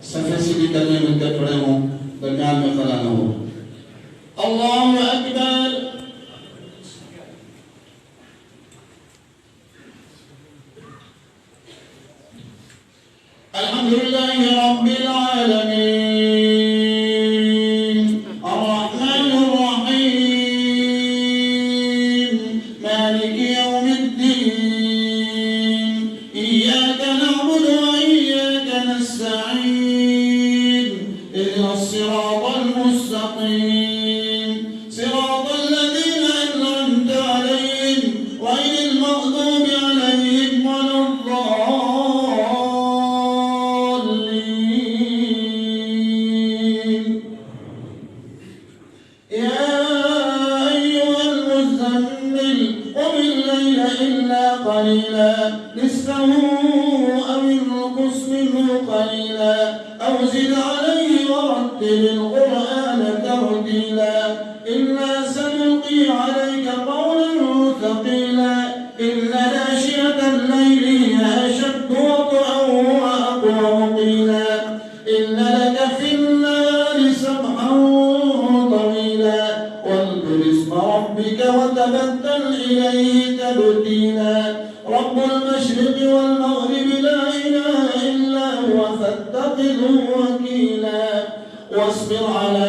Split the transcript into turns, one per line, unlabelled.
सफ़े सीधी करने मिलकर खड़े हों, दरमियान में खड़ा न हो। अल्लाहु अकबर। अल्हम्दुलिल्लाहि रब्बिल आलमीन अर्रहमानिर रहीम मालिकि यौमिद्दीन इय्याका नअबुदु व इय्याका नस्तईन इहदिnas siratal mustaqim siratal ladzina an'amta 'alaihim ghayril maghdubi 'alaihim waladdallin. Ya ayyuhal muzammil qum al-layla illa qalila nisfahu aw inqus minhu qalila aw zid 'alayhi ورتل القرآن ترتيلا إنا سنلقي عليك قولا ثقيلا إن ناشئة الليل هي أشد وطئا وأقوم قيلا إن لك في الليالي سبحا طويلا واذكر اسم ربك وتبتل إليه تبتيلا رب المشرق والمغرب لا إله إلا هو فاتخذه وكيلا واصبر على